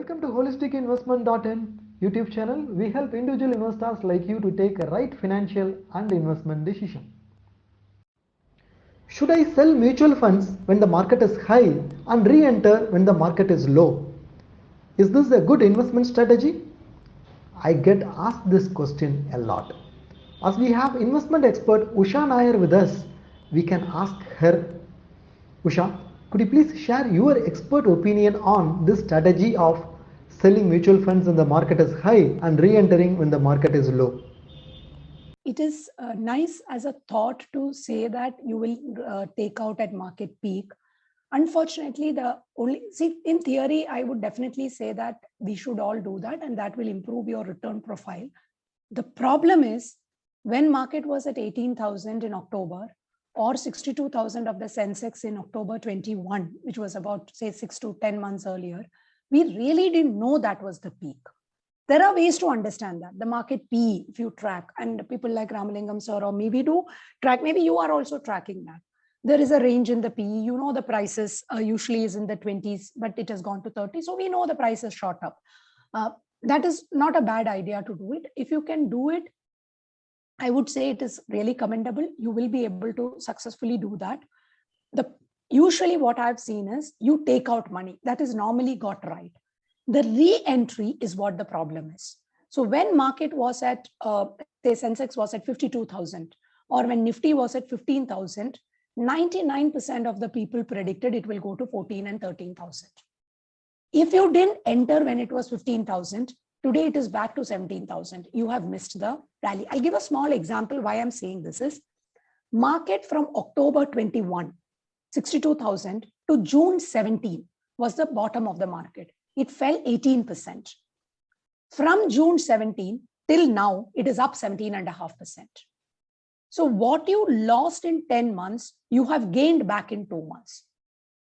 Welcome to holisticinvestment.in YouTube channel. We help individual investors like you to take a right financial and investment decision. Should I sell mutual funds when the market is high and re-enter when the market is low? Is this a good investment strategy? I get asked this question a lot. As we have investment expert Usha Nair with us, we can ask her. Usha, could you please share your expert opinion on this strategy of selling mutual funds when the market is high and re-entering when the market is low? It is nice as a thought to say that you will take out at market peak. Unfortunately, in theory, I would definitely say that we should all do that and that will improve your return profile. The problem is when market was at 18,000 in October or 62,000 of the Sensex in October 21, which was about say 6 to 10 months earlier, we really didn't know that was the peak. There are ways to understand that. The market P, if you track, and people like Ramalingam sir or maybe do track, maybe you are also tracking that. There is a range in the PE, you know the prices usually is in the 20s, but it has gone to 30. So we know the price is shot up. That is not a bad idea to do it. If you can do it, I would say it is really commendable. You will be able to successfully do that. Usually what I've seen is you take out money. That is normally got right. The re-entry is what the problem is. So when market was at, say Sensex was at 52,000 or when Nifty was at 15,000, 99% of the people predicted it will go to 14 and 13,000. If you didn't enter when it was 15,000, today it is back to 17,000. You have missed the rally. I'll give a small example why I'm saying this is market from October 21, 62,000 to June 17 was the bottom of the market. It fell 18%. From June 17 till now, it is up 17.5%. So what you lost in 10 months, you have gained back in 2 months.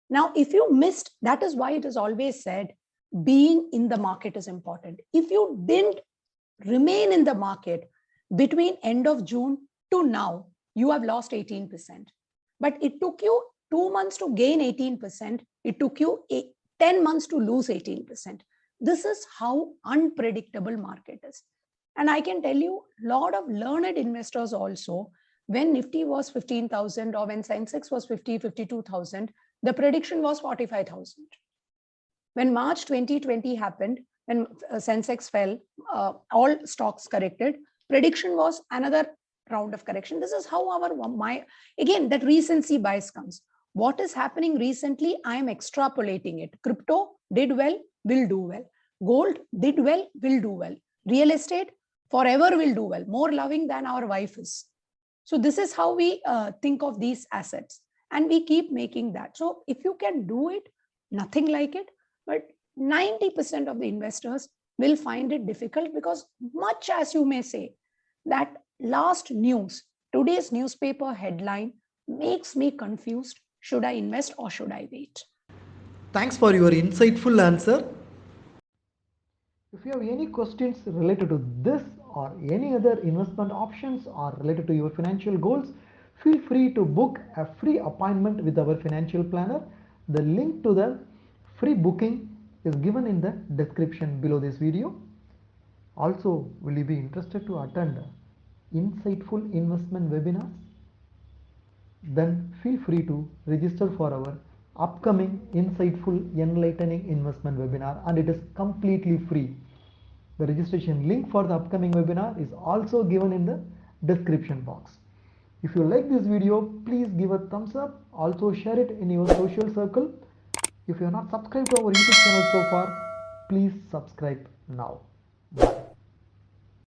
Now, if you missed, that is why it is always said, being in the market is important. If you didn't remain in the market between end of June to now, you have lost 18%. But it took you 2 months to gain 18%. It took you 10 months to lose 18%. This is how unpredictable market is. And I can tell you, a lot of learned investors also, when Nifty was 15,000 or when Sensex was 52,000, the prediction was 45,000. When March 2020 happened, when Sensex fell, all stocks corrected, prediction was another round of correction. This is how again, that recency bias comes. What is happening recently, I am extrapolating it. Crypto did well, will do well. Gold did well, will do well. Real estate forever will do well, more loving than our wife is. So this is how we think of these assets and we keep making that. So if you can do it, nothing like it, but 90% of the investors will find it difficult because much as you may say that last news, today's newspaper headline makes me confused. Should I invest or should I wait? Thanks for your insightful answer. If you have any questions related to this or any other investment options or related to your financial goals, feel free to book a free appointment with our financial planner. The link to the free booking is given in the description below this video. Also, will you be interested to attend insightful investment webinars? Then feel free to register for our upcoming insightful enlightening investment webinar, and it is completely free. The registration link for the upcoming webinar is also given in the description box. If you like this video, please give a thumbs up. Also share it in your social circle. If you are not subscribed to our YouTube channel so far, please subscribe now. Bye.